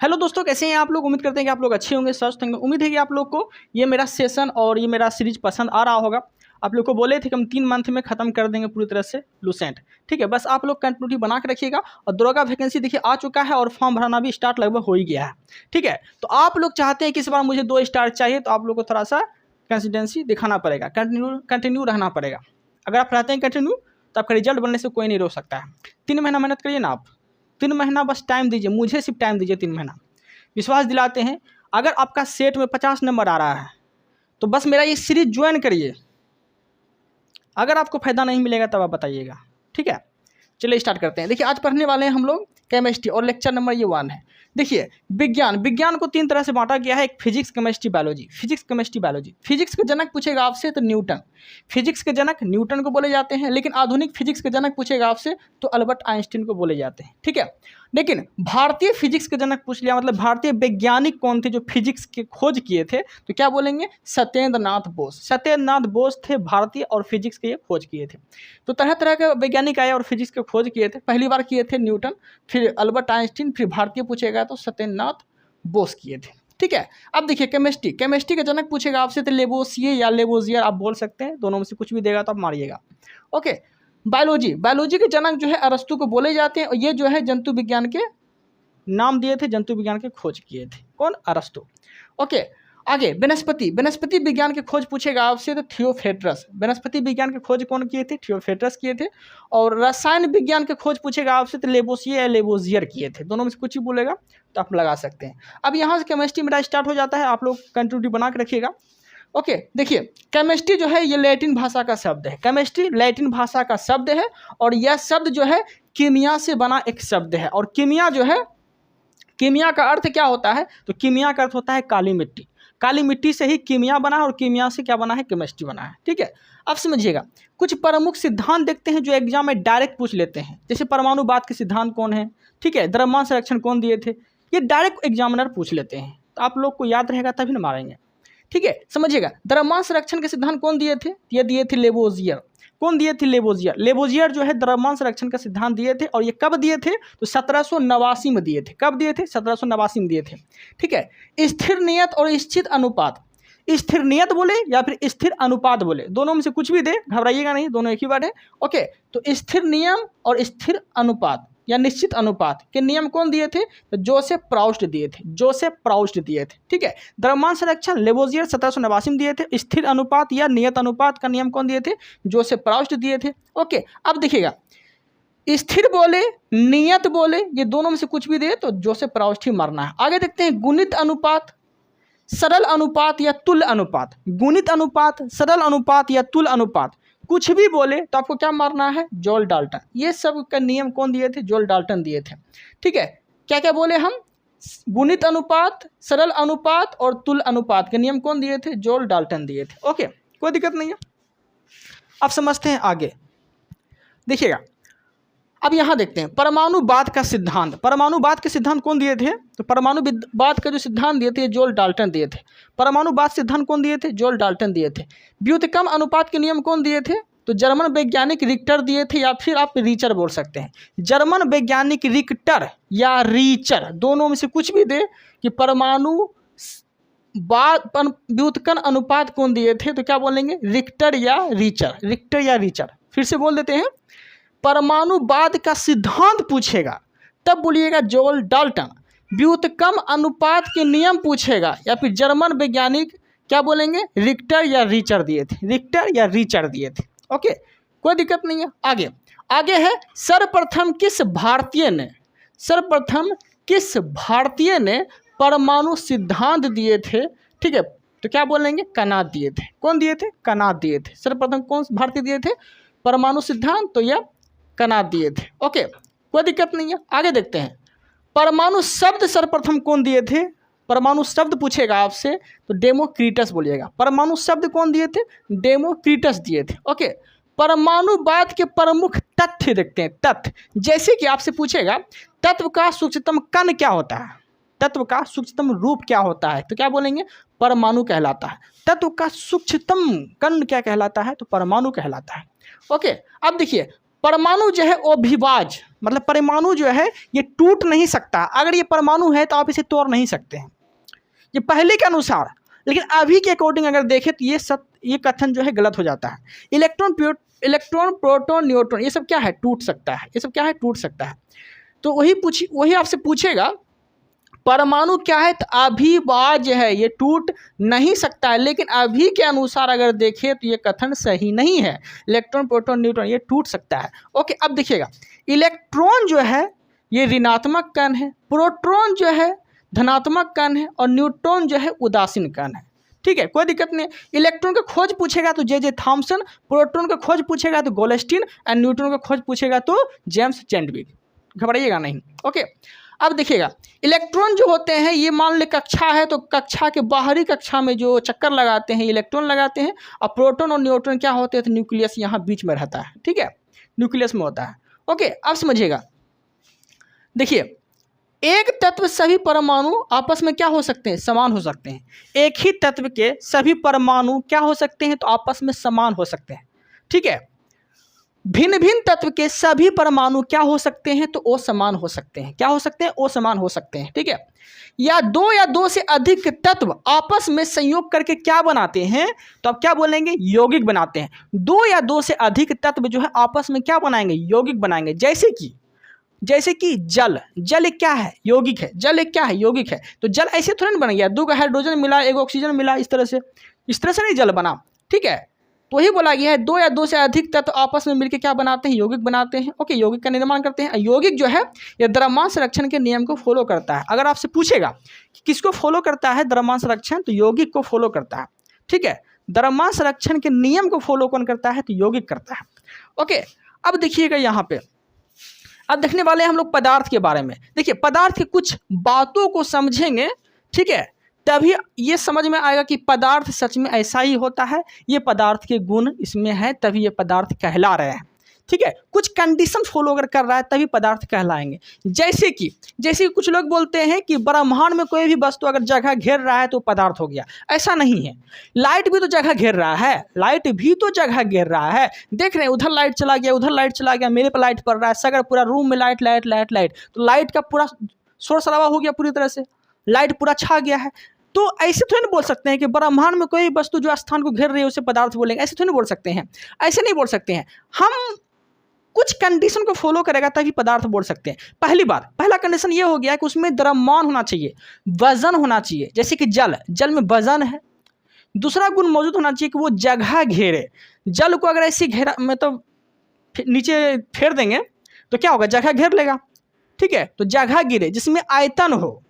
Hello दोस्तों, कैसे हैं आप लोग। उम्मीद करते हैं कि आप लोग अच्छे होंगे, स्वस्थ होंगे। उम्मीद है कि आप लोग को ये मेरा सेशन और ये मेरा सीरीज पसंद आ रहा होगा। आप लोग को बोले थे कि हम 3 मंथ में ख़त्म कर देंगे पूरी तरह से लूसेंट। ठीक है, बस आप लोग कंटिन्यूटी बना के रखिएगा। और दरोगा वैकेंसी देखिए आ चुका है और फॉर्म भरना भी स्टार्ट लगभग हो ही गया है। ठीक है, तो आप लोग चाहते हैं कि इस बार मुझे 2 स्टार चाहिए, तो आप लोग को थोड़ा सा कंसिस्टेंसी दिखाना पड़ेगा, कंटिन्यू रहना पड़ेगा। अगर आप रहते हैं कंटिन्यू तो आपका रिजल्ट बनने से कोई नहीं रोक सकता है। 3 महीना मेहनत करिए ना आप, 3 महीना बस टाइम दीजिए, मुझे सिर्फ टाइम दीजिए 3 महीना। विश्वास दिलाते हैं। अगर आपका सेट में 50 नंबर आ रहा है तो बस मेरा ये सीरीज ज्वाइन करिए। अगर आपको फ़ायदा नहीं मिलेगा तब आप बताइएगा। ठीक है, चलिए स्टार्ट करते हैं। देखिए आज पढ़ने वाले हैं हम लोग केमिस्ट्री और लेक्चर नंबर ये 1 है। देखिए विज्ञान को 3 तरह से बांटा गया है। एक physics, chemistry, biology. Physics, chemistry, biology. Physics के जनक पूछेगा आपसे तो न्यूटन। फिजिक्स के जनक न्यूटन को बोले जाते हैं, लेकिन आधुनिक फिजिक्स के जनक पूछेगा आपसे तो अल्बर्ट आइंस्टीन को बोले जाते हैं। ठीक है, लेकिन भारतीय फिजिक्स के जनक पूछ लिया, मतलब भारतीय वैज्ञानिक कौन थे जो फिजिक्स के खोज किए थे, तो क्या बोलेंगे? सत्येंद्र नाथ बोस। सत्येंद्र नाथ बोस थे भारतीय और फिजिक्स के ये खोज किए थे। तो तरह तरह के वैज्ञानिक आए और फिजिक्स के खोज किए थे। पहली बार किए थे न्यूटन, फिर अल्बर्ट आइंस्टीन, फिर भारतीय पूछेगा तो सत्येंद्र नाथ बोस किए थे। ठीक है, अब देखिए केमिस्ट्री के जनक पूछेगा आपसे तो लेवोसिए या लेवोजियर आप बोल सकते हैं, दोनों में से कुछ भी देगा तो आप मारिएगा। ओके, बायोलॉजी के जनक जो है अरस्तु को बोले जाते हैं, और ये जो है जंतु विज्ञान के नाम दिए थे, जंतु विज्ञान के खोज किए थे। कौन? अरस्तु। ओके, आगे वनस्पति विज्ञान के खोज पूछेगा आपसे तो थियोफ्रेटस। वनस्पति विज्ञान के खोज कौन किए थे? थियोफ्रेटस किए थे। और रसायन विज्ञान के खोज पूछेगा आपसे तो लेवोसिए या लेवोजियर किए थे। दोनों में से कुछ ही बोलेगा तो आप लगा सकते हैं। अब यहाँ से केमिस्ट्री मेरा स्टार्ट हो जाता है, आप लोग कंटिन्यूटी बना के रखिएगा। ओके, देखिए केमिस्ट्री जो है ये लैटिन भाषा का शब्द है। केमिस्ट्री लैटिन भाषा का शब्द है और यह शब्द जो है कीमिया से बना एक शब्द है। और कीमिया जो है, कीमिया का अर्थ क्या होता है? तो कीमिया का अर्थ होता है काली मिट्टी। काली मिट्टी से ही कीमिया बना है और कीमिया से क्या बना है? केमिस्ट्री बना है। ठीक है, अब समझिएगा। कुछ प्रमुख सिद्धांत देखते हैं जो एग्जाम में डायरेक्ट पूछ लेते हैं। जैसे परमाणुवाद के सिद्धांत कौन है? ठीक है, द्रव्यमान संरक्षण कौन दिए थे? ये डायरेक्ट एग्जामिनर पूछ लेते हैं, तो आप लोग को याद रहेगा तभी ना मारेंगे। ठीक है, समझिएगा। द्रव्यमान संरक्षण के सिद्धांत कौन दिए थे? ये दिए थे लेवोजियर। कौन दिए थे? लेवोजियर। लेवोजियर जो है द्रव्यमान संरक्षण का सिद्धांत दिए थे, और ये कब दिए थे? तो 1789 में दिए थे। कब दिए थे? 1789 में दिए थे। ठीक है, स्थिर नियत और स्थिर अनुपात। स्थिर नियत बोले या फिर स्थिर अनुपात बोले, दोनों में से कुछ भी दे, घबराइएगा नहीं, दोनों एक ही वर्ड है। ओके, तो स्थिर नियम और स्थिर अनुपात या निश्चित अनुपात के नियम कौन दिए थे? तो जोसेफ प्राउस्ट दिए थे। जोसेफ प्राउस्ट दिए थे। ठीक है, द्रव्यमान संरक्षण लेवोजियर 1789 में दिए थे। स्थिर अनुपात या नियत अनुपात का नियम कौन दिए थे? जोसेफ प्राउस्ट दिए थे। ओके, अब देखिएगा, स्थिर बोले नियत बोले, ये दोनों में से कुछ भी दे तो जोसेफ प्राउस्ट ही मारना है। आगे देखते हैं गुणित अनुपात, सरल अनुपात या तुल्य अनुपात। गुणित अनुपात, सरल अनुपात या तुल्य अनुपात, कुछ भी बोले तो आपको क्या मारना है? जॉल डाल्टन। ये सब का नियम कौन दिए थे? जॉल डाल्टन दिए थे। ठीक है, क्या क्या बोले हम? गुणित अनुपात, सरल अनुपात और तुल्य अनुपात के नियम कौन दिए थे? जॉल डाल्टन दिए थे। ओके, कोई दिक्कत नहीं है। अब समझते हैं आगे। देखिएगा, अब यहाँ देखते हैं परमाणुवाद का सिद्धांत। परमाणुवाद के सिद्धांत कौन दिए थे? तो परमाणुवाद का जो सिद्धांत दिए थे जॉल डाल्टन दिए थे। परमाणुवाद सिद्धांत कौन दिए थे? जॉल डाल्टन दिए थे। व्युत्क्रम अनुपात के नियम कौन दिए थे? तो जर्मन वैज्ञानिक रिक्टर दिए थे, या फिर आप रीचर बोल सकते हैं। जर्मन वैज्ञानिक रिक्टर या रीचर, दोनों में से कुछ भी दे कि परमाणु व्युत्क्रम अनुपात कौन दिए थे, तो क्या बोलेंगे? रिक्टर या रीचर। रिक्टर या रीचर। फिर से बोल देते हैं, परमाणुवाद का सिद्धांत पूछेगा तब बोलिएगा जॉल डाल्टन। व्युत्क्रम अनुपात के नियम पूछेगा या फिर जर्मन वैज्ञानिक क्या बोलेंगे? रिक्टर या रीचर दिए थे। रिक्टर या रीचर दिए थे। ओके, कोई दिक्कत नहीं है। आगे है सर्वप्रथम किस भारतीय ने परमाणु सिद्धांत दिए थे? ठीक है, तो क्या बोलेंगे? कनात दिए थे। कौन दिए थे? कनात दिए थे। सर्वप्रथम कौन भारतीय दिए थे परमाणु सिद्धांत? तो यह कनात दिए थे। ओके, कोई दिक्कत नहीं है। आगे देखते हैं परमाणु शब्द सर्वप्रथम कौन दिए थे? परमाणु शब्द पूछेगा आपसे तो डेमोक्रिटस बोलिएगा। परमाणु शब्द कौन दिए थे? डेमोक्रिटस दिए थे। ओके, परमाणुवाद के प्रमुख तथ्य देखते हैं। तथ्य जैसे कि आपसे पूछेगा तत्व का सूक्ष्मतम कण क्या होता है, तत्व का सूक्ष्मतम रूप क्या होता है, तो क्या बोलेंगे? परमाणु कहलाता है। तत्व का सूक्ष्मतम कण क्या कहलाता है? तो परमाणु कहलाता है। ओके, अब देखिए परमाणु जो है वो विभाज्य, मतलब परमाणु जो है ये टूट नहीं सकता। अगर ये परमाणु है तो आप इसे तोड़ नहीं सकते हैं, ये पहले के अनुसार। लेकिन अभी के अकॉर्डिंग अगर देखें तो ये कथन जो है गलत हो जाता है। इलेक्ट्रॉन प्रोटॉन न्यूट्रॉन ये सब क्या है, टूट सकता है। ये सब क्या है, टूट सकता है। तो वही आपसे पूछेगा परमाणु क्या है, तो अभिभाज्य है, ये टूट नहीं सकता है। लेकिन अभी के अनुसार अगर देखें तो ये कथन सही नहीं है। इलेक्ट्रॉन प्रोटॉन न्यूट्रॉन ये टूट सकता है। ओके, अब देखिएगा इलेक्ट्रॉन जो है ये ऋणात्मक कण है, प्रोटॉन जो है धनात्मक कण है, और न्यूट्रॉन जो है उदासीन कण है। ठीक है, कोई दिक्कत नहीं। इलेक्ट्रॉन का खोज पूछेगा तो जे थॉम्सन, प्रोटॉन का खोज पूछेगा तो गोल्डस्टीन, और न्यूट्रॉन का खोज पूछेगा तो जेम्स चैडविक। घबराइएगा नहीं। ओके, अब देखिएगा इलेक्ट्रॉन जो होते हैं ये मान ले कक्षा है, तो कक्षा के बाहरी कक्षा में जो चक्कर लगाते हैं इलेक्ट्रॉन लगाते हैं, और प्रोटॉन और न्यूट्रॉन क्या होते हैं, तो न्यूक्लियस यहाँ बीच में रहता है। ठीक है, न्यूक्लियस में होता है। ओके, अब समझिएगा, देखिए एक तत्व सभी परमाणु आपस में क्या हो सकते हैं, समान हो सकते हैं। एक ही तत्व के सभी परमाणु क्या हो सकते हैं, तो आपस में समान हो सकते हैं। ठीक है, भिन्न भिन्न तत्व के सभी परमाणु क्या हो सकते हैं, तो असमान हो सकते हैं। क्या हो सकते हैं, असमान हो सकते हैं। ठीक है, या दो से अधिक तत्व आपस में संयोग करके क्या बनाते हैं, तो आप क्या बोलेंगे, यौगिक बनाते हैं। दो से अधिक तत्व जो है आपस में क्या बनाएंगे, यौगिक बनाएंगे। जैसे कि जल एक क्या है, यौगिक है। जल एक क्या है, यौगिक है। तो जल ऐसे थोड़ा नहीं बन गया, 2 हाइड्रोजन मिला 1 ऑक्सीजन मिला, इस तरह से नहीं जल बना। ठीक है, तो ही बोला गया है 2 से अधिक तत्व आपस में मिलकर क्या बनाते हैं, यौगिक बनाते हैं। ओके, यौगिक का निर्माण करते हैं। यौगिक जो है ये द्रव्यमान संरक्षण के नियम को फॉलो करता है। अगर आपसे पूछेगा कि किसको फॉलो करता है द्रव्यमान संरक्षण, तो यौगिक को फॉलो करता है। ठीक है, द्रव्यमान संरक्षण के नियम को फॉलो कौन करता है, तो यौगिक करता है। ओके, अब देखिएगा यहाँ पे, अब देखने वाले हैं हम लोग पदार्थ के बारे में। देखिए पदार्थ की कुछ बातों को समझेंगे, ठीक है, तभी ये समझ में आएगा कि पदार्थ सच में ऐसा ही होता है, ये पदार्थ के गुण इसमें है, तभी ये पदार्थ कहला रहे हैं। ठीक है, कुछ कंडीशन फॉलो अगर कर रहा है तभी पदार्थ कहलाएंगे। जैसे कि कुछ लोग बोलते हैं कि ब्रह्मांड में कोई भी वस्तु अगर जगह घेर रहा है तो पदार्थ हो गया। ऐसा नहीं है, लाइट भी तो जगह घेर रहा है, लाइट भी तो जगह घेर रहा है। देख रहे हैं उधर लाइट चला गया, उधर लाइट चला गया, मेरे पर लाइट पड़ रहा है, सगर पूरा रूम में लाइट लाइट लाइट लाइट, तो लाइट का पूरा शोर शराबा हो गया, पूरी तरह से लाइट पूरा छा गया है। तो ऐसे थोड़ी नहीं बोल सकते हैं कि ब्रह्मांड में कोई वस्तु जो स्थान को घेर रही है उसे पदार्थ बोलेंगे, ऐसे थोड़ी नहीं बोल सकते हैं। ऐसे नहीं बोल सकते हैं, हम कुछ कंडीशन को फॉलो करेगा तभी पदार्थ बोल सकते हैं। पहला कंडीशन ये हो गया कि उसमें द्रव्यमान होना चाहिए, वजन होना चाहिए। जैसे कि जल में वजन है। दूसरा गुण मौजूद होना चाहिए कि वो जगह घेरे। जल को अगर ऐसी घेरा में तो नीचे फेर देंगे तो क्या होगा, जगह घेर लेगा। ठीक है, तो जगह गिरे जिसमें आयतन हो।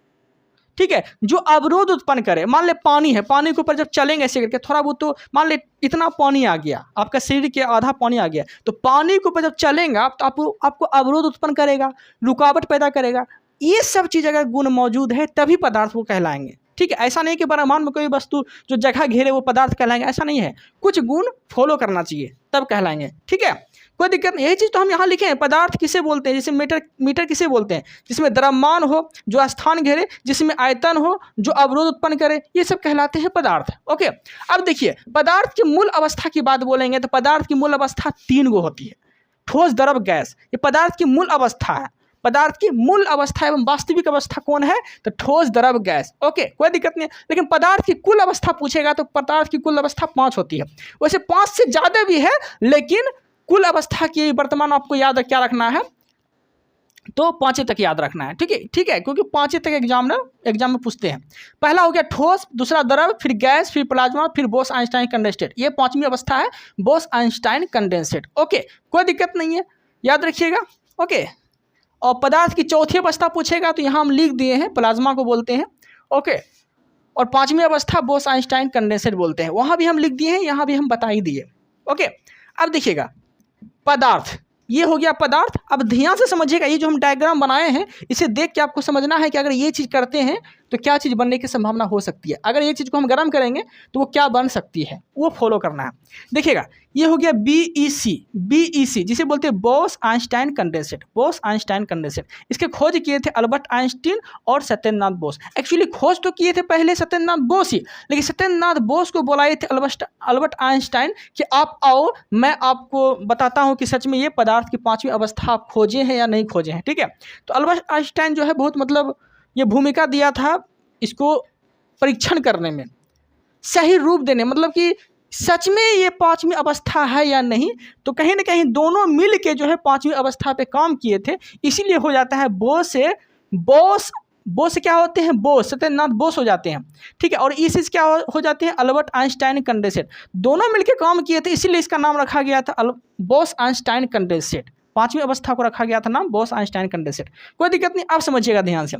ठीक है, जो अवरोध उत्पन्न करे, मान ले पानी है, पानी के ऊपर जब चलेंगे ऐसे करके थोड़ा बहुत, तो मान ले इतना पानी आ गया, आपका शरीर के आधा पानी आ गया, तो पानी के ऊपर जब चलेंगे तो आपको अवरोध उत्पन्न करेगा, रुकावट पैदा करेगा। ये सब चीज़ अगर गुण मौजूद है तभी पदार्थ को कहलाएंगे। ठीक है, ऐसा नहीं कि ब्रह्मांड में कोई वस्तु जो जगह घेरे वो पदार्थ कहलाएंगे, ऐसा नहीं है। कुछ गुण फॉलो करना चाहिए तब कहलाएंगे। ठीक है, कोई दिक्कत नहीं। यही चीज़ तो हम यहाँ लिखे हैं, पदार्थ किसे बोलते हैं, जैसे मीटर किसे बोलते हैं, जिसमें द्रव्यमान हो, जो स्थान घेरे, जिसमें आयतन हो, जो अवरोध उत्पन्न करे, ये सब कहलाते हैं पदार्थ। ओके, अब देखिए पदार्थ की मूल अवस्था की बात बोलेंगे तो पदार्थ की मूल अवस्था 3 गो होती है, ठोस, द्रव, गैस। ये पदार्थ की मूल अवस्था है। पदार्थ की मूल अवस्था एवं वास्तविक अवस्था कौन है, तो ठोस, द्रव, गैस। ओके, कोई दिक्कत नहीं है। लेकिन पदार्थ की कुल अवस्था पूछेगा तो पदार्थ की कुल अवस्था 5 होती है। वैसे 5 से ज़्यादा भी है, लेकिन कुल अवस्था की वर्तमान आपको याद क्या रखना है, तो 5 तक याद रखना है। ठीक है, क्योंकि 5 तक एग्जाम में पूछते हैं। पहला हो गया ठोस, दूसरा द्रव, फिर गैस, फिर प्लाज्मा, फिर बोस आइंस्टाइन कंडेंसेट। ये 5वीं अवस्था है, बोस आइंस्टाइन कंडेंसेट। ओके, कोई दिक्कत नहीं है, याद रखिएगा। ओके, और पदार्थ की चौथी अवस्था पूछेगा तो यहाँ हम लिख दिए हैं, प्लाज्मा को बोलते हैं। ओके, और 5वीं अवस्था बोस आइंस्टाइन कंडेंसेट बोलते हैं, वहाँ भी हम लिख दिए हैं, यहाँ भी हम बता ही दिए। ओके, अब देखिएगा पदार्थ, ये हो गया पदार्थ। अब ध्यान से समझिएगा, ये जो हम डायग्राम बनाए हैं इसे देख के आपको समझना है कि अगर ये चीज़ करते हैं तो क्या चीज़ बनने की संभावना हो सकती है, अगर ये चीज़ को हम गर्म करेंगे तो वो क्या बन सकती है, वो फॉलो करना है। देखिएगा ये हो गया BEC जिसे बोलते हैं Bose Einstein condensate, Bose Einstein condensate. इसके खोज किए थे अल्बर्ट आइंस्टीन और सत्येंद्रनाथ बोस। एक्चुअली खोज तो किए थे पहले सत्येंद्रनाथ बोस ही, लेकिन सत्येंद्रनाथ बोस को बुलाए थे अल्बर्ट आइंस्टाइन कि आप आओ, मैं आपको बताता हूँ कि सच में ये पदार्थ की पांचवी अवस्था आप खोजे हैं या नहीं खोजे हैं। ठीक है, तो अल्बर्ट आइंस्टाइन जो है बहुत मतलब ये भूमिका दिया था इसको परीक्षण करने में, सही रूप देने, मतलब कि सच में ये पांचवी अवस्था है या नहीं। तो कहीं ना कहीं दोनों मिल के जो है पांचवी अवस्था पे काम किए थे, इसीलिए हो जाता है बोस से बोस क्या होते हैं, बोस सत्येंद्रनाथ बोस हो जाते हैं। ठीक है, और इस क्या हो जाते हैं, अल्बर्ट आइंस्टाइन कंडेंसेट। दोनों मिलकर काम किए थे, इसीलिए इसका नाम रखा गया था बोस आइंस्टाइन कंडेंसेट। पांचवी अवस्था को रखा गया था नाम बोस आइंस्टाइन कंडेंसेट। कोई दिक्कत नहीं, आप समझिएगा ध्यान से।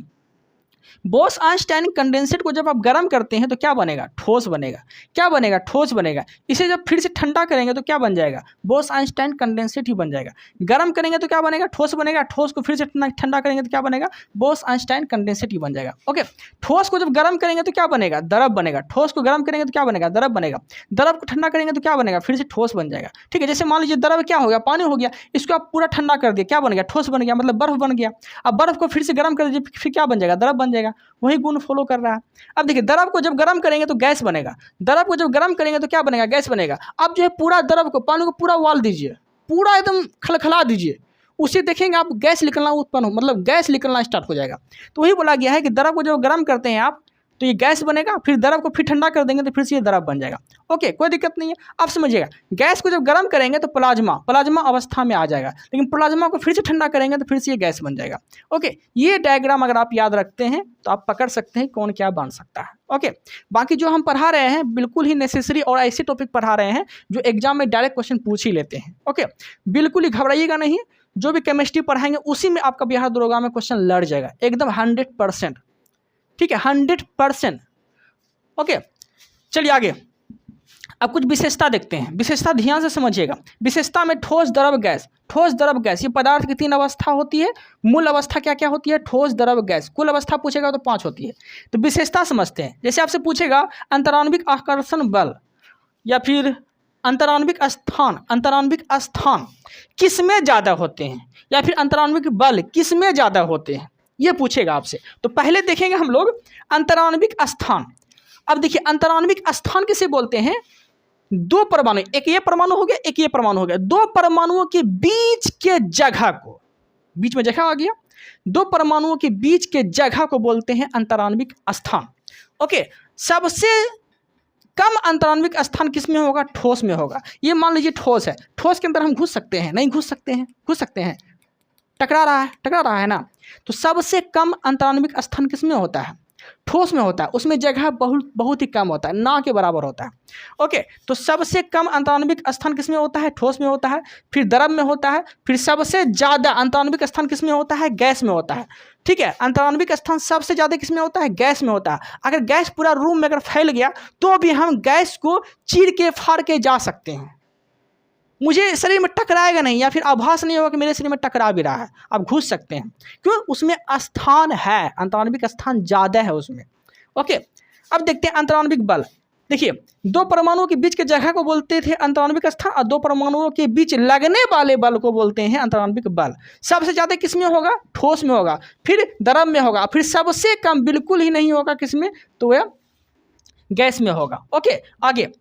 बोस आइंस्टाइन कंडेंसेट को जब आप गर्म करते हैं तो क्या बनेगा, ठोस बनेगा। क्या बनेगा, ठोस बनेगा। इसे जब फिर से ठंडा करेंगे तो क्या बन जाएगा, बोस आइंस्टाइन कंडेंसेट ही बन जाएगा। गर्म करेंगे तो क्या बनेगा, ठोस बनेगा। ठोस को फिर से ठंडा करेंगे तो क्या बनेगा, बोस आइंस्टाइन कंडेंसेट ही बन जाएगा। ओके, ठोस को जब गर्म करेंगे तो क्या बनेगा, द्रव बनेगा। ठोस को गर्म करेंगे तो क्या बनेगा, द्रव बनेगा। द्रव को ठंडा करेंगे तो क्या बनेगा, फिर से ठोस बन जाएगा। ठीक है, जैसे मान लीजिए द्रव क्या हो गया, पानी हो गया, इसको आप पूरा ठंडा कर दिया, क्या बन गया, ठोस बन गया, मतलब बर्फ बन गया। अब बर्फ को फिर से गर्म कर दीजिए, फिर क्या बन जाएगा, द्रव बन जाएगा। वही गुण फॉलो कर रहा है। अब देखिए, द्रव को जब गर्म करेंगे तो गैस बनेगा। द्रव को जब गर्म करेंगे तो क्या बनेगा, गैस बनेगा। अब जो है पूरा द्रव को, पानी को पूरा उबाल दीजिए, पूरा एकदम खलखला दीजिए, उसे देखेंगे आप गैस निकलना उत्पन्न हो, मतलब गैस निकलना स्टार्ट हो जाएगा। तो वही बोला गया है कि द्रव को जब गर्म करते हैं आप तो ये गैस बनेगा, फिर द्रव को फिर ठंडा कर देंगे तो फिर से ये द्रव बन जाएगा। ओके, कोई दिक्कत नहीं है, आप समझिएगा। गैस को जब गर्म करेंगे तो प्लाज्मा अवस्था में आ जाएगा, लेकिन प्लाज्मा को फिर से ठंडा करेंगे तो फिर से ये गैस बन जाएगा। ओके, ये डायग्राम अगर आप याद रखते हैं तो आप पकड़ सकते हैं कौन क्या बन सकता है। ओके, बाकी जो हम पढ़ा रहे हैं बिल्कुल ही नेसेसरी और ऐसे टॉपिक पढ़ा रहे हैं जो एग्जाम में डायरेक्ट क्वेश्चन पूछ ही लेते हैं। ओके, बिल्कुल ही घबराइएगा नहीं, जो भी केमिस्ट्री पढ़ाएंगे उसी में आपका बिहार दरोगा में क्वेश्चन लड़ जाएगा एकदम 100%। ठीक है, 100%। ओके, चलिए आगे। अब कुछ विशेषता देखते हैं। विशेषता ध्यान से समझिएगा। विशेषता में ठोस, द्रव, गैस। ठोस, द्रव, गैस, ये पदार्थ की 3 अवस्था होती है। मूल अवस्था क्या क्या होती है, ठोस, द्रव, गैस। कुल अवस्था पूछेगा तो 5 होती है। तो विशेषता समझते हैं। जैसे आपसे पूछेगा अंतराण्विक आकर्षण बल या फिर अंतराण्विक स्थान किस में ज़्यादा होते हैं, या फिर अंतराण्विक बल किस में ज़्यादा होते हैं, ये पूछेगा आपसे। तो पहले देखेंगे हम लोग अंतराण्विक स्थान। अब देखिए, अंतराण्विक स्थान किसे बोलते हैं, 2 परमाणु, एक ये परमाणु हो गया, एक ये परमाणु हो गया, 2 परमाणुओं के बीच के जगह को, बीच में जगह आ गया, 2 परमाणुओं के बीच के जगह को बोलते हैं अंतराण्विक स्थान। ओके, सबसे कम अंतराण्विक स्थान किस में होगा, ठोस में होगा। ये मान लीजिए ठोस है, ठोस के अंदर हम घुस सकते हैं, नहीं घुस सकते हैं, घुस सकते हैं, टकरा रहा है ना। तो सबसे कम अंतराण्विक स्थान किस में होता है, ठोस में होता है। उसमें जगह बहुत ही कम होता है, ना के बराबर होता है। ओके, तो सबसे कम अंतराण्विक स्थान किस में होता है, ठोस में होता है, फिर द्रव में होता है, फिर सबसे ज़्यादा अंतराण्विक स्थान किस में होता है, गैस में होता है। ठीक है, अंतराण्विक स्थान सबसे ज़्यादा किस में होता है, गैस में होता है। अगर गैस पूरा रूम में अगर फैल गया तो भी हम गैस को चीर के फाड़ के जा सकते हैं, मुझे शरीर में टकराएगा नहीं, या फिर आभास नहीं होगा कि मेरे शरीर में टकरा भी रहा है। आप घुस सकते हैं, क्यों, उसमें स्थान है, अंतराण्विक स्थान ज़्यादा है उसमें। ओके, अब देखते हैं अंतराण्विक बल। देखिए, 2 परमाणुओं के बीच के जगह को बोलते थे अंतराण्विक स्थान, और 2 परमाणुओं के बीच लगने वाले बल को बोलते हैं अंतराण्विक बल। सबसे ज़्यादा किस में होगा, ठोस में होगा, फिर द्रव में होगा, फिर सबसे कम बिल्कुल ही नहीं होगा किस में, तो वह गैस में होगा। ओके, आगे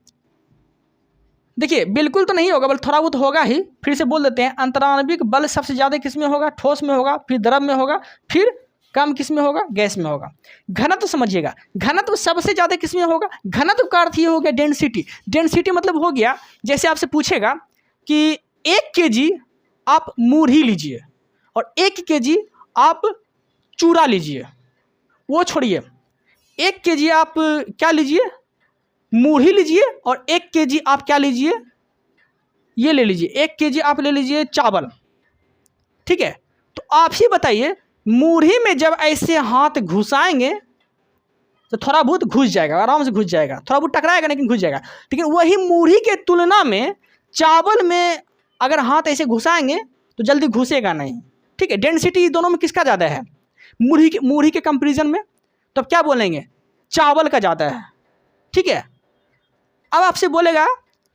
देखिए, बिल्कुल तो नहीं होगा, बल्कि थोड़ा बहुत होगा ही। फिर से बोल देते हैं, अंतराण्विक बल सबसे ज़्यादा किस में होगा, ठोस में होगा, फिर द्रव में होगा, फिर कम किस में होगा, गैस में होगा। घनत्व समझिएगा, घनत्व सबसे ज़्यादा किस में होगा, घनत्व का अर्थ ये हो गया डेंसिटी। डेंसिटी मतलब हो गया, जैसे आपसे पूछेगा कि 1 kg आप मूढ़ी लीजिए और 1 kg आप चूरा लीजिए, वो छोड़िए, 1 kg आप क्या लीजिए, मूढ़ी लीजिए, और 1 kg आप क्या लीजिए, ये ले लीजिए, 1 kg आप ले लीजिए चावल। ठीक है, तो आप ही बताइए, मूढ़ी में जब ऐसे हाथ घुसाएंगे तो थोड़ा बहुत घुस जाएगा, आराम से घुस जाएगा, थोड़ा बहुत टकराएगा लेकिन घुस जाएगा। लेकिन वही मूढ़ी के तुलना में चावल में अगर हाथ ऐसे घुसाएंगे तो जल्दी घुसेगा नहीं। ठीक है, डेंसिटी दोनों में किसका ज़्यादा है, मूढ़ी के कंपेरिजन में, तो अब क्या बोलेंगे, चावल का ज़्यादा है। ठीक है, अब आपसे बोलेगा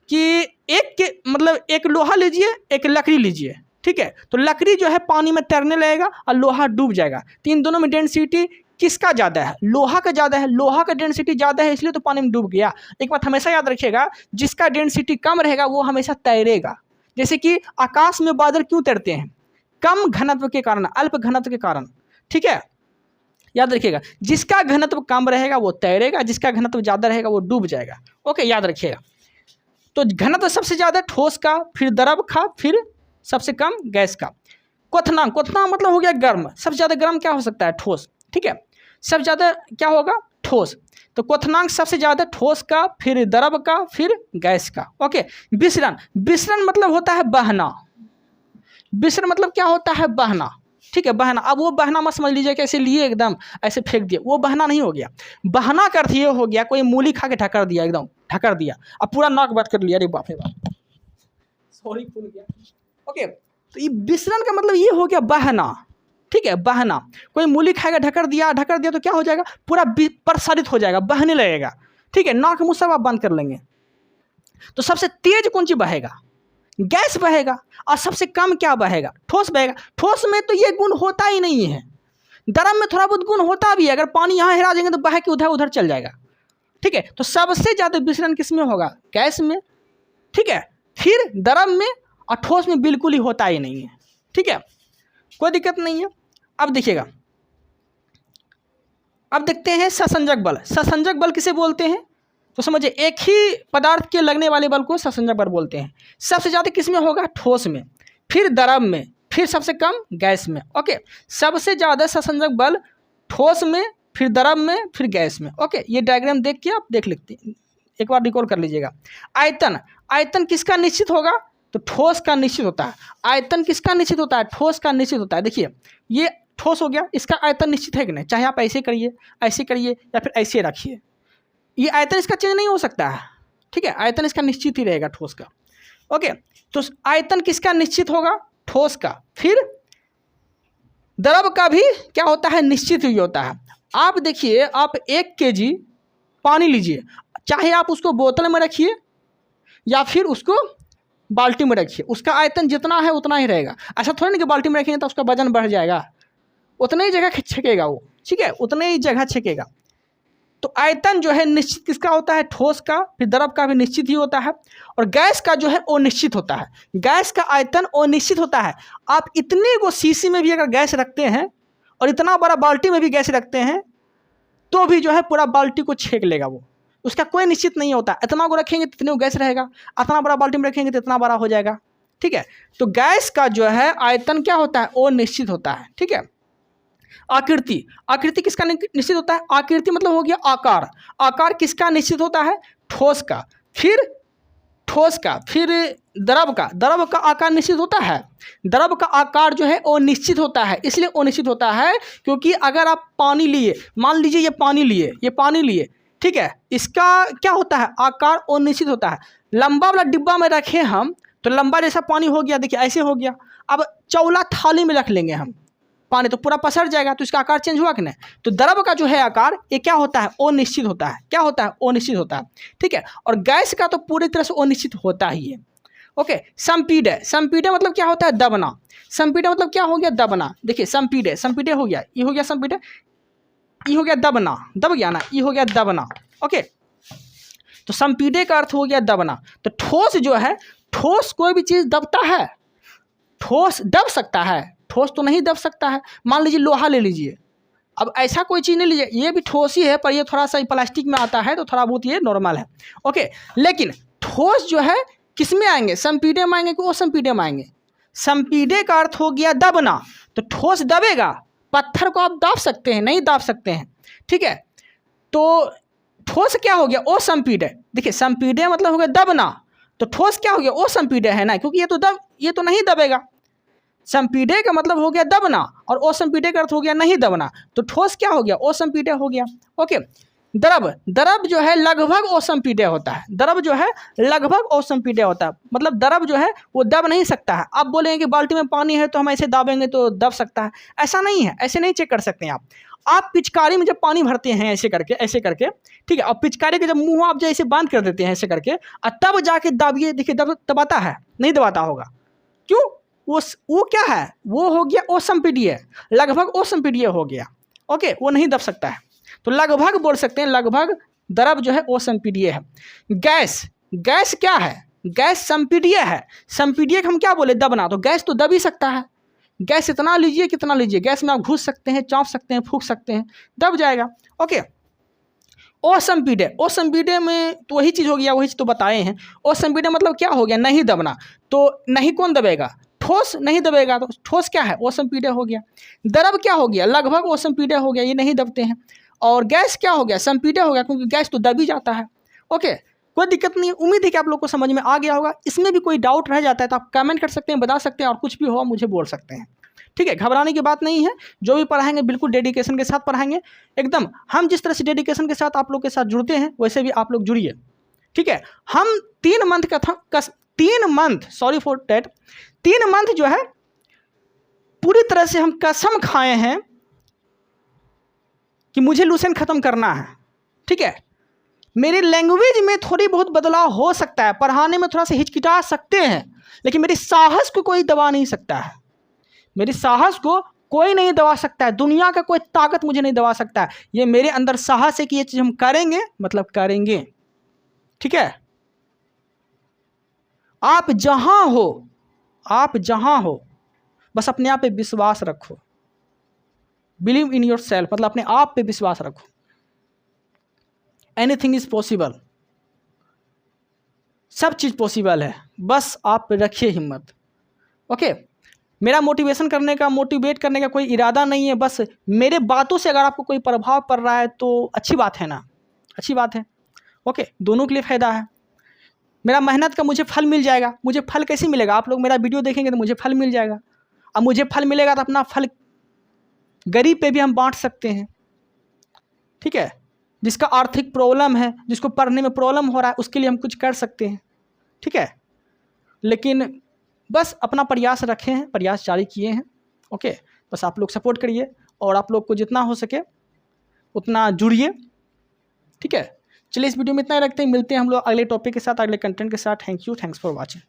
कि एक के मतलब एक लोहा लीजिए, एक लकड़ी लीजिए, ठीक है। तो लकड़ी जो है पानी में तैरने लगेगा और लोहा डूब जाएगा। तो इन दोनों में डेंसिटी किसका ज़्यादा है? लोहा का ज़्यादा है। लोहा का डेंसिटी ज़्यादा है इसलिए तो पानी में डूब गया। एक बात हमेशा याद रखिएगा, जिसका डेंसिटी कम रहेगा वो हमेशा तैरेगा। जैसे कि आकाश में बादल क्यों तैरते हैं? कम घनत्व के कारण, अल्प घनत्व के कारण, ठीक है। याद रखिएगा, जिसका घनत्व कम रहेगा वो तैरेगा, जिसका घनत्व ज़्यादा रहेगा वो डूब जाएगा। ओके, याद रखिएगा। तो घनत्व सबसे ज़्यादा ठोस का, फिर द्रव का, फिर सबसे कम गैस का। क्वथनांक, क्वथनांक मतलब हो गया गर्म। सबसे ज़्यादा गर्म क्या हो सकता है? ठोस, ठीक है। सबसे ज़्यादा क्या होगा? ठोस। तो क्वथनांक सबसे ज़्यादा ठोस का, फिर द्रव का, फिर गैस का। ओके। विसरण, विसरण मतलब होता है बहना। विसरण मतलब क्या होता है? बहना, ठीक है, बहना। अब वो बहना मत समझ लीजिए कि ऐसे लिए एकदम ऐसे फेंक दिया, वो बहना नहीं हो गया। बहना का अर्थ ये हो गया कोई मूली खा के ढकर दिया, एकदम ढकर दिया, अब पूरा नाक बंद कर लिया। अरे बाप रे बाप, सॉरी, खुल गया। ओके, तो ये विसरण का मतलब ये हो गया बहना, ठीक है, बहना। कोई मूली खाएगा, ढकर दिया तो क्या हो जाएगा? पूरा प्रसारित हो जाएगा, बहने लगेगा, ठीक है। नाक मुँह सब आप बंद कर लेंगे। तो सबसे तेज कौन सी बहेगा? गैस बहेगा। और सबसे कम क्या बहेगा? ठोस बहेगा। ठोस में तो ये गुण होता ही नहीं है। द्रव में थोड़ा बहुत गुण होता भी है, अगर पानी यहाँ हिला देंगे तो बह के उधर उधर चल जाएगा, ठीक है। तो सबसे ज़्यादा विसरण किस में होगा? गैस में, ठीक है, फिर द्रव में, और ठोस में बिल्कुल ही होता ही नहीं है, ठीक है, कोई दिक्कत नहीं है। अब देखिएगा, अब देखते हैं ससंजक बल। ससंजक बल किसे बोलते हैं? तो समझिए, एक ही पदार्थ के लगने वाले बल को ससंजक बल बोलते हैं। सबसे ज़्यादा किस में होगा? ठोस में, फिर द्रव में, फिर सबसे कम गैस में। ओके, सबसे ज़्यादा ससंजक बल ठोस में, फिर द्रव में, फिर गैस में। ओके, ये डायग्राम देख के आप देख लेते हैं, एक बार रिकॉल कर लीजिएगा। आयतन, आयतन किसका निश्चित होगा? तो ठोस का निश्चित होता है। आयतन किसका निश्चित होता है? ठोस का निश्चित होता है। देखिए, ये ठोस हो गया, इसका आयतन निश्चित है कि नहीं? चाहे आप ऐसे करिए, ऐसे करिए, या फिर ऐसे रखिए, ये आयतन इसका चेंज नहीं हो सकता है, ठीक है। आयतन इसका निश्चित ही रहेगा, ठोस का। ओके, तो आयतन किसका निश्चित होगा? ठोस का। फिर द्रव का भी क्या होता है? निश्चित ही होता है। आप देखिए, आप 1 kg पानी लीजिए, चाहे आप उसको बोतल में रखिए या फिर उसको बाल्टी में रखिए, उसका आयतन जितना है उतना ही रहेगा। ऐसा थोड़ी ना कि बाल्टी में रखेंगे तो उसका वजन बढ़ जाएगा, उतना ही जगह छेकेगा वो, ठीक है, उतने ही जगह छेकेगा। तो आयतन जो है निश्चित किसका होता है? ठोस का। फिर द्रव का भी निश्चित ही होता है, और गैस का जो है वो निश्चित होता है। गैस का आयतन वो निश्चित होता है। आप इतने को शीशी में भी अगर गैस रखते हैं और इतना बड़ा बाल्टी में भी गैस रखते हैं तो भी जो है पूरा बाल्टी को छेक लेगा वो, उसका कोई निश्चित नहीं होता। इतना को रखेंगे तो इतने को गैस रहेगा, इतना बड़ा बाल्टी में रखेंगे तो इतना बड़ा हो जाएगा, ठीक है। तो गैस का जो है आयतन क्या होता है? वो निश्चित होता है, ठीक है। आकृति, आकृति किसका निश्चित होता है? आकृति मतलब हो गया आकार। आकार किसका निश्चित होता है? ठोस का। फिर ठोस का, फिर द्रव का। द्रव का आकार निश्चित होता है। द्रव का आकार जो है वो निश्चित होता है। इसलिए वो निश्चित होता है क्योंकि अगर आप पानी लिए, मान लीजिए ये पानी लिए, ये पानी लिए, ठीक है, इसका क्या होता है? आकार वो निश्चित होता है। लंबा वाला डिब्बा में रखें हम तो लंबा जैसा पानी हो गया, देखिए ऐसे हो गया। अब चौला थाली में रख लेंगे हम पानी तो पूरा पसर जाएगा, तो इसका आकार चेंज हुआ कि नहीं? तो द्रव का जो है आकार ये क्या होता है? अनिश्चित होता है। क्या होता है? अनिश्चित होता है, ठीक है। और गैस का तो पूरी तरह से अनिश्चित होता ही है। ओके, संपीडय, संपीडय मतलब क्या होता है? दबना। संपीडय मतलब क्या हो गया? दबना। देखिए संपीडय, संपीडय हो गया, ये हो गया संपीडय, ये हो गया दबना, दब गया ना, ये हो गया दबना। ओके, तो संपीडय का अर्थ हो गया दबना। तो ठोस जो है, ठोस कोई भी चीज़ दबता है, ठोस दब सकता है, ठोस तो नहीं दब सकता है। मान लीजिए लोहा ले लीजिए, अब ऐसा कोई चीज़ नहीं लीजिए, ये भी ठोस ही है पर ये थोड़ा सा प्लास्टिक में आता है तो थोड़ा बहुत ये नॉर्मल है। ओके, लेकिन ठोस जो है किस में आएंगे? संपीडय में आएंगे कि वो संपीडय में आएंगे? संपीडय का अर्थ हो गया दबना। तो ठोस दबेगा, पत्थर को आप दाब सकते हैं? नहीं दाब सकते हैं, ठीक है। तो ठोस क्या हो गया? ओ संपीडय। देखिए संपीडय मतलब हो गया दबना, तो ठोस क्या हो गया? ओ संपीडय है ना, क्योंकि ये तो नहीं दबेगा। संपीडय का मतलब हो गया दबना और असंपीडय का अर्थ हो गया नहीं दबना, तो ठोस क्या हो गया? असंपीडय हो गया। ओके, द्रव, द्रव जो है लगभग ओसमपीडीय होता है। द्रव जो है लगभग ओसमपीडीय होता है, मतलब द्रव जो है वो दब नहीं सकता है। आप बोलेंगे कि बाल्टी में पानी है तो हम ऐसे दाबेंगे तो दब सकता है, ऐसा नहीं है, ऐसे नहीं चेक कर सकते हैं आप पिचकारी में जब पानी भरते हैं ऐसे करके, ठीक है, और पिचकारी के जब मुंह आप जैसे बंद कर देते हैं ऐसे करके, और तब जाके दाबिए, देखिए दबाता है, नहीं दबाता होगा, क्यों? वो क्या है, वो हो गया ओसमपीडीय, लगभग ओसमपीडीय हो गया। ओके, वो नहीं दब सकता है, तो लगभग बोल सकते हैं, लगभग द्रव जो है वो संपीडीय है। गैस, गैस क्या है? गैस संपीडीय है। संपीडीय हम क्या बोले, दबना, तो गैस तो दब ही सकता है। गैस इतना लीजिए कितना लीजिए, गैस में आप घुस सकते हैं, चाँप सकते हैं, फूंक सकते हैं, दब जाएगा। ओके, असंपीडीय, असंपीडीय में तो वही चीज़ हो गया, वही चीज़ तो बताए हैं। असंपीडीय मतलब क्या हो गया, नहीं दबना, तो नहीं कौन दबेगा, ठोस नहीं दबेगा, तो ठोस क्या है, असंपीडीय हो गया। द्रव क्या हो गया, लगभग असंपीडीय हो गया, ये नहीं दबते हैं। और गैस क्या हो गया, संपीडीय हो गया, क्योंकि गैस तो दब ही जाता है। ओके, कोई दिक्कत नहीं, उम्मीद है कि आप लोग को समझ में आ गया होगा। इसमें भी कोई डाउट रह जाता है तो आप कमेंट कर सकते हैं, बता सकते हैं, और कुछ भी हो मुझे बोल सकते हैं, ठीक है। घबराने की बात नहीं है, जो भी पढ़ाएंगे बिल्कुल डेडिकेशन के साथ पढ़ाएंगे, एकदम। हम जिस तरह से डेडिकेशन के साथ आप लोग के साथ जुड़ते हैं वैसे भी आप लोग जुड़िए, ठीक है। हम 3 मंथ का 3 month, sorry for that, 3 month जो है पूरी तरह से हम कसम खाए हैं कि मुझे लूसेंट ख़त्म करना है, ठीक है। मेरी लैंग्वेज में थोड़ी बहुत बदलाव हो सकता है, पढ़ाने में थोड़ा सा हिचकिचा सकते हैं, लेकिन मेरी साहस को कोई दबा नहीं सकता है। मेरी साहस को कोई नहीं दबा सकता है, दुनिया का कोई ताकत मुझे नहीं दबा सकता है। ये मेरे अंदर साहस है कि ये चीज़ हम करेंगे, मतलब करेंगे, ठीक है। आप जहाँ हो बस अपने आप पे विश्वास रखो, बिलीव इन योर सेल्फ, मतलब अपने आप पे विश्वास रखो। एनीथिंग इज पॉसिबल, सब चीज़ पॉसिबल है, बस आप रखिए हिम्मत। ओके, मेरा मोटिवेट करने का कोई इरादा नहीं है, बस मेरे बातों से अगर आपको कोई प्रभाव पड़ रहा है तो अच्छी बात है ना, अच्छी बात है। ओके, दोनों के लिए फ़ायदा है। मेरा मेहनत का मुझे फल मिल जाएगा। मुझे फल कैसे मिलेगा, आप लोग मेरा वीडियो देखेंगे तो मुझे फल मिल जाएगा। अब मुझे फल मिलेगा तो अपना फल गरीब पे भी हम बांट सकते हैं, ठीक है। जिसका आर्थिक प्रॉब्लम है, जिसको पढ़ने में प्रॉब्लम हो रहा है, उसके लिए हम कुछ कर सकते हैं, ठीक है। लेकिन बस अपना प्रयास रखे हैं, प्रयास जारी किए हैं। ओके, बस आप लोग सपोर्ट करिए और आप लोग को जितना हो सके उतना जुड़िए, ठीक है। चलिए इस वीडियो में इतना ही रखते हैं, मिलते हैं हम लोग अगले टॉपिक के साथ, अगले कंटेंट के साथ। Thank you, thanks for watching.